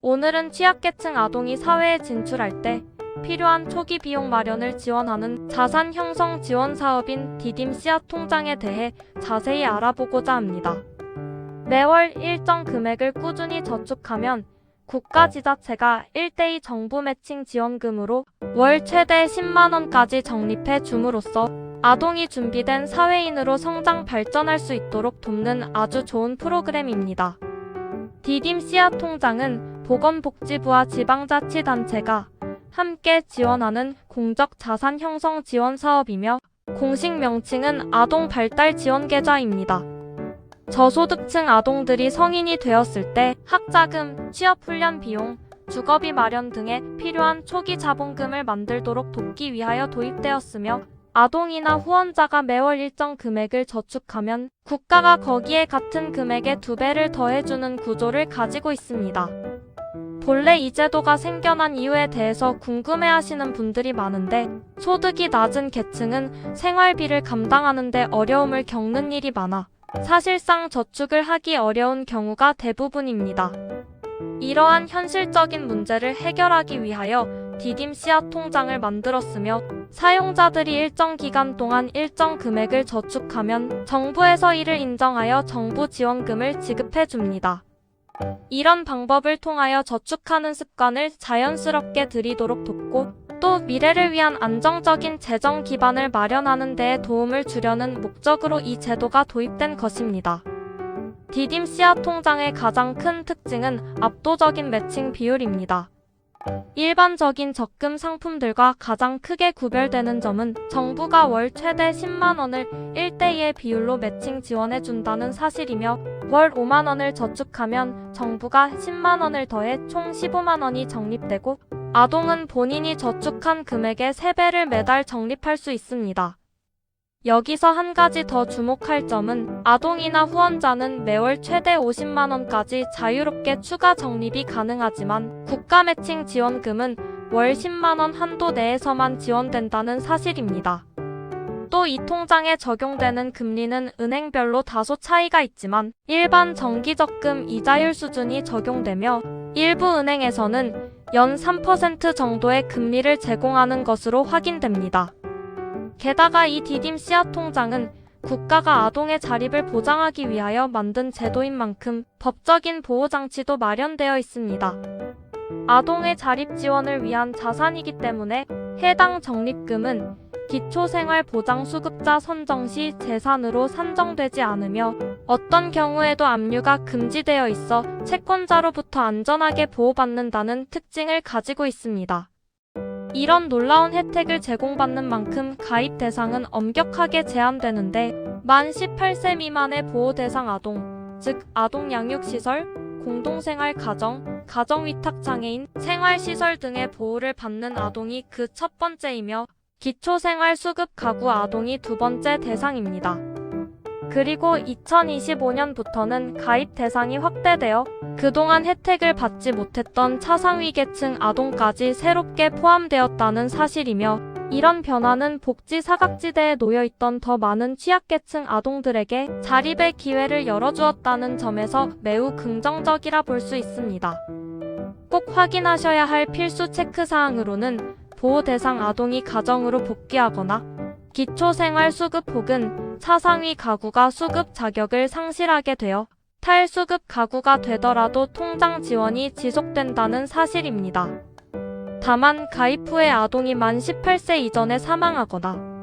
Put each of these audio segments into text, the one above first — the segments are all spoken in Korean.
오늘은 취약계층 아동이 사회에 진출할 때 필요한 초기 비용 마련을 지원하는 자산 형성 지원 사업인 디딤 씨앗 통장에 대해 자세히 알아보고자 합니다. 매월 일정 금액을 꾸준히 저축하면 국가지자체가 1:2 정부 매칭 지원금으로 월 최대 10만 원까지 적립해 줌으로써 아동이 준비된 사회인으로 성장 발전할 수 있도록 돕는 아주 좋은 프로그램입니다. 디딤 씨앗 통장은 보건복지부와 지방자치단체가 함께 지원하는 공적 자산 형성 지원 사업이며 공식 명칭은 아동 발달 지원 계좌입니다. 저소득층 아동들이 성인이 되었을 때 학자금, 취업훈련 비용, 주거비 마련 등에 필요한 초기 자본금을 만들도록 돕기 위하여 도입되었으며 아동이나 후원자가 매월 일정 금액을 저축하면 국가가 거기에 같은 금액의 2배를 더해주는 구조를 가지고 있습니다. 본래 이 제도가 생겨난 이유에 대해서 궁금해하시는 분들이 많은데 소득이 낮은 계층은 생활비를 감당하는 데 어려움을 겪는 일이 많아 사실상 저축을 하기 어려운 경우가 대부분입니다. 이러한 현실적인 문제를 해결하기 위하여 디딤 씨앗 통장을 만들었으며 사용자들이 일정 기간 동안 일정 금액을 저축하면 정부에서 이를 인정하여 정부 지원금을 지급해 줍니다. 이런 방법을 통하여 저축하는 습관을 자연스럽게 들이도록 돕고 또 미래를 위한 안정적인 재정 기반을 마련하는 데에 도움을 주려는 목적으로 이 제도가 도입된 것입니다. 디딤 씨앗 통장의 가장 큰 특징은 압도적인 매칭 비율입니다. 일반적인 적금 상품들과 가장 크게 구별되는 점은 정부가 월 최대 10만 원을 1:2의 비율로 매칭 지원해준다는 사실이며 월 5만 원을 저축하면 정부가 10만 원을 더해 총 15만 원이 적립되고 아동은 본인이 저축한 금액의 3배를 매달 적립할 수 있습니다. 여기서 한 가지 더 주목할 점은 아동이나 후원자는 매월 최대 50만 원까지 자유롭게 추가 적립이 가능하지만 국가 매칭 지원금은 월 10만 원 한도 내에서만 지원된다는 사실입니다. 또 이 통장에 적용되는 금리는 은행별로 다소 차이가 있지만 일반 정기적금 이자율 수준이 적용되며 일부 은행에서는 연 3% 정도의 금리를 제공하는 것으로 확인됩니다. 게다가 이 디딤 씨앗 통장은 국가가 아동의 자립을 보장하기 위하여 만든 제도인 만큼 법적인 보호장치도 마련되어 있습니다. 아동의 자립 지원을 위한 자산이기 때문에 해당 적립금은 기초생활보장수급자 선정 시 재산으로 산정되지 않으며 어떤 경우에도 압류가 금지되어 있어 채권자로부터 안전하게 보호받는다는 특징을 가지고 있습니다. 이런 놀라운 혜택을 제공받는 만큼 가입 대상은 엄격하게 제한되는데 만 18세 미만의 보호 대상 아동, 즉 아동양육시설, 공동생활가정, 가정위탁장애인, 생활시설 등의 보호를 받는 아동이 그 첫 번째이며 기초생활수급 가구 아동이 두 번째 대상입니다. 그리고 2025년부터는 가입 대상이 확대되어 그동안 혜택을 받지 못했던 차상위 계층 아동까지 새롭게 포함되었다는 사실이며 이런 변화는 복지 사각지대에 놓여있던 더 많은 취약계층 아동들에게 자립의 기회를 열어주었다는 점에서 매우 긍정적이라 볼 수 있습니다. 꼭 확인하셔야 할 필수 체크사항으로는 보호 대상 아동이 가정으로 복귀하거나 기초생활수급 혹은 차상위 가구가 수급 자격을 상실하게 되어 탈수급 가구가 되더라도 통장 지원이 지속된다는 사실입니다. 다만 가입 후에 아동이 만 18세 이전에 사망하거나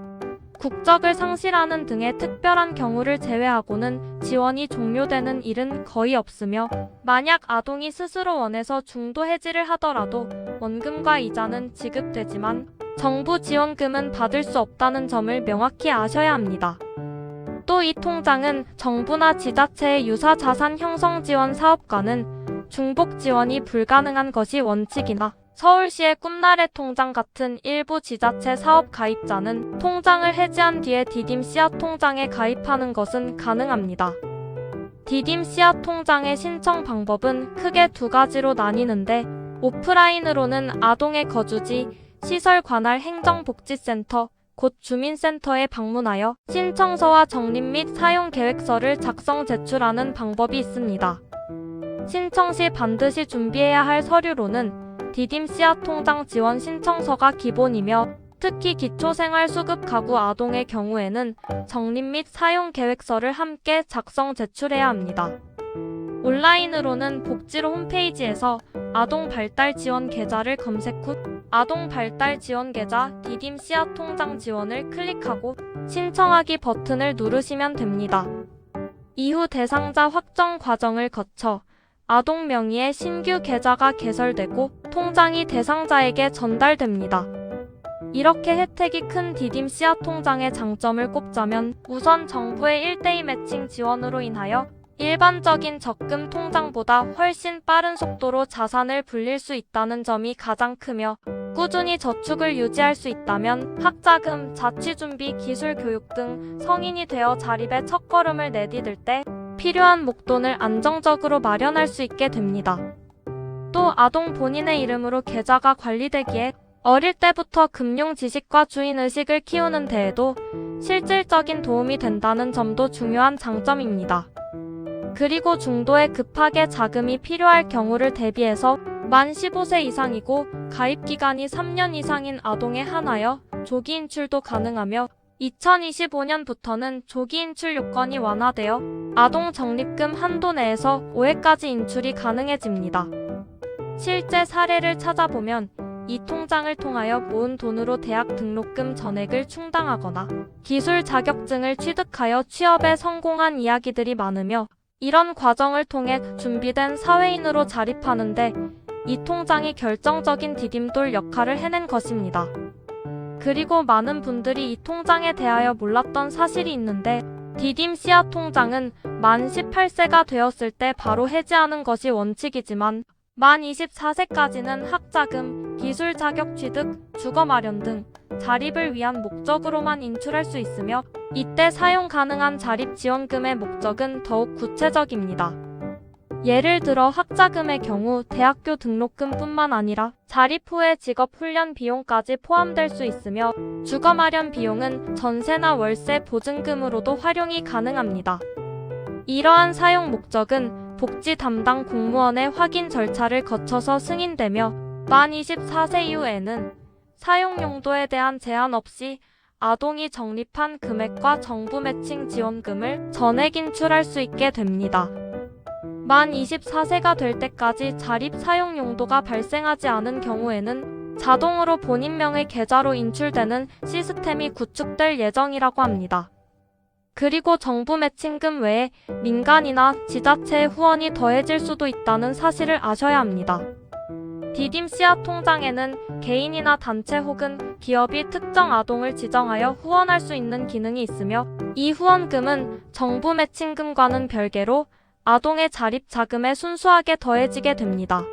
국적을 상실하는 등의 특별한 경우를 제외하고는 지원이 종료되는 일은 거의 없으며 만약 아동이 스스로 원해서 중도 해지를 하더라도 원금과 이자는 지급되지만 정부 지원금은 받을 수 없다는 점을 명확히 아셔야 합니다. 또 이 통장은 정부나 지자체의 유사 자산 형성 지원 사업과는 중복 지원이 불가능한 것이 원칙이나 서울시의 꿈나래 통장 같은 일부 지자체 사업 가입자는 통장을 해지한 뒤에 디딤 씨앗 통장에 가입하는 것은 가능합니다. 디딤 씨앗 통장의 신청 방법은 크게 두 가지로 나뉘는데 오프라인으로는 아동의 거주지, 시설 관할 행정복지센터, 곧 주민센터에 방문하여 신청서와 적립 및 사용 계획서를 작성 제출하는 방법이 있습니다. 신청 시 반드시 준비해야 할 서류로는 디딤 씨앗 통장 지원 신청서가 기본이며 특히 기초생활수급 가구 아동의 경우에는 적립 및 사용 계획서를 함께 작성 제출해야 합니다. 온라인으로는 복지로 홈페이지에서 아동 발달 지원 계좌를 검색 후 아동 발달 지원 계좌 디딤 씨앗 통장 지원을 클릭하고 신청하기 버튼을 누르시면 됩니다. 이후 대상자 확정 과정을 거쳐 아동 명의의 신규 계좌가 개설되고 통장이 대상자에게 전달됩니다. 이렇게 혜택이 큰 디딤 씨앗 통장의 장점을 꼽자면 우선 정부의 1:2 매칭 지원으로 인하여 일반적인 적금 통장보다 훨씬 빠른 속도로 자산을 불릴 수 있다는 점이 가장 크며 꾸준히 저축을 유지할 수 있다면 학자금, 자취준비, 기술교육 등 성인이 되어 자립의 첫걸음을 내디딜 때 필요한 목돈을 안정적으로 마련할 수 있게 됩니다. 또 아동 본인의 이름으로 계좌가 관리되기에 어릴 때부터 금융 지식과 주인의식을 키우는 데에도 실질적인 도움이 된다는 점도 중요한 장점입니다. 그리고 중도에 급하게 자금이 필요할 경우를 대비해서 만 15세 이상이고 가입기간이 3년 이상인 아동에 한하여 조기 인출도 가능하며 2025년부터는 조기 인출 요건이 완화되어 아동 적립금 한도 내에서 5회까지 인출이 가능해집니다. 실제 사례를 찾아보면 이 통장을 통하여 모은 돈으로 대학 등록금 전액을 충당하거나 기술 자격증을 취득하여 취업에 성공한 이야기들이 많으며 이런 과정을 통해 준비된 사회인으로 자립하는데 이 통장이 결정적인 디딤돌 역할을 해낸 것입니다. 그리고 많은 분들이 이 통장에 대하여 몰랐던 사실이 있는데 디딤 씨앗 통장은 만 18세가 되었을 때 바로 해지하는 것이 원칙이지만 만 24세까지는 학자금, 기술 자격 취득, 주거 마련 등 자립을 위한 목적으로만 인출할 수 있으며 이때 사용 가능한 자립지원금의 목적은 더욱 구체적입니다. 예를 들어 학자금의 경우 대학교 등록금뿐만 아니라 자립 후의 직업훈련 비용까지 포함될 수 있으며 주거 마련 비용은 전세나 월세 보증금으로도 활용이 가능합니다. 이러한 사용 목적은 복지 담당 공무원의 확인 절차를 거쳐서 승인되며 만 24세 이후에는 사용 용도에 대한 제한 없이 아동이 적립한 금액과 정부 매칭 지원금을 전액 인출할 수 있게 됩니다. 만 24세가 될 때까지 자립 사용 용도가 발생하지 않은 경우에는 자동으로 본인명의 계좌로 인출되는 시스템이 구축될 예정이라고 합니다. 그리고 정부 매칭금 외에 민간이나 지자체의 후원이 더해질 수도 있다는 사실을 아셔야 합니다. 디딤 씨앗 통장에는 개인이나 단체 혹은 기업이 특정 아동을 지정하여 후원할 수 있는 기능이 있으며 이 후원금은 정부 매칭금과는 별개로 아동의 자립 자금에 순수하게 더해지게 됩니다.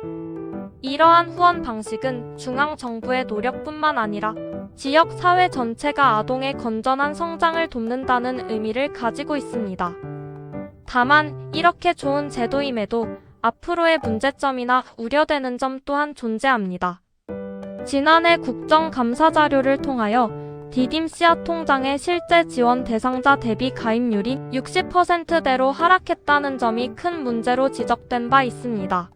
이러한 후원 방식은 중앙정부의 노력뿐만 아니라 지역 사회 전체가 아동의 건전한 성장을 돕는다는 의미를 가지고 있습니다. 다만 이렇게 좋은 제도임에도 앞으로의 문제점이나 우려되는 점 또한 존재합니다. 지난해 국정감사 자료를 통하여 디딤 씨앗 통장의 실제 지원 대상자 대비 가입률이 60%대로 하락했다는 점이 큰 문제로 지적된 바 있습니다.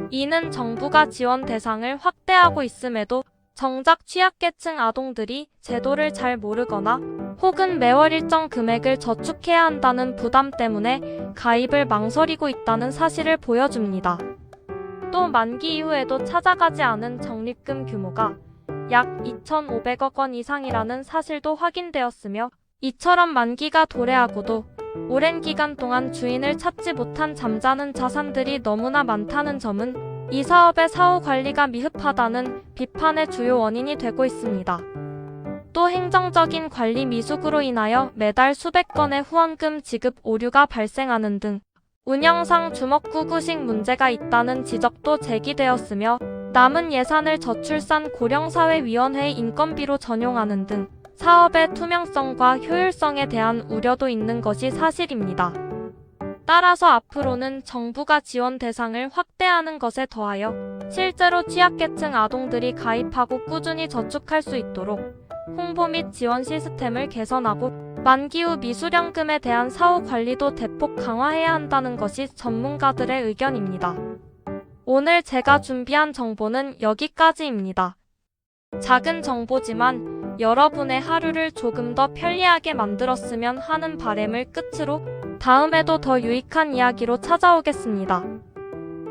이는 정부가 지원 대상을 확대하고 있음에도 정작 취약계층 아동들이 제도를 잘 모르거나 혹은 매월 일정 금액을 저축해야 한다는 부담 때문에 가입을 망설이고 있다는 사실을 보여줍니다. 또 만기 이후에도 찾아가지 않은 적립금 규모가 약 2,500억 원 이상이라는 사실도 확인되었으며 이처럼 만기가 도래하고도 오랜 기간 동안 주인을 찾지 못한 잠자는 자산들이 너무나 많다는 점은 이 사업의 사후 관리가 미흡하다는 비판의 주요 원인이 되고 있습니다. 또 행정적인 관리 미숙으로 인하여 매달 수백 건의 후원금 지급 오류가 발생하는 등 운영상 주먹구구식 문제가 있다는 지적도 제기되었으며 남은 예산을 저출산 고령사회위원회 인건비로 전용하는 등 사업의 투명성과 효율성에 대한 우려도 있는 것이 사실입니다. 따라서 앞으로는 정부가 지원 대상을 확대하는 것에 더하여 실제로 취약계층 아동들이 가입하고 꾸준히 저축할 수 있도록 홍보 및 지원 시스템을 개선하고 만기 후 미수령금에 대한 사후 관리도 대폭 강화해야 한다는 것이 전문가들의 의견입니다. 오늘 제가 준비한 정보는 여기까지입니다. 작은 정보지만 여러분의 하루를 조금 더 편리하게 만들었으면 하는 바람을 끝으로 다음에도 더 유익한 이야기로 찾아오겠습니다.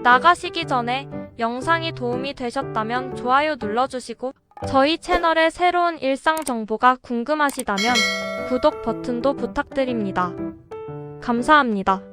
나가시기 전에 영상이 도움이 되셨다면 좋아요 눌러주시고 저희 채널의 새로운 일상 정보가 궁금하시다면 구독 버튼도 부탁드립니다. 감사합니다.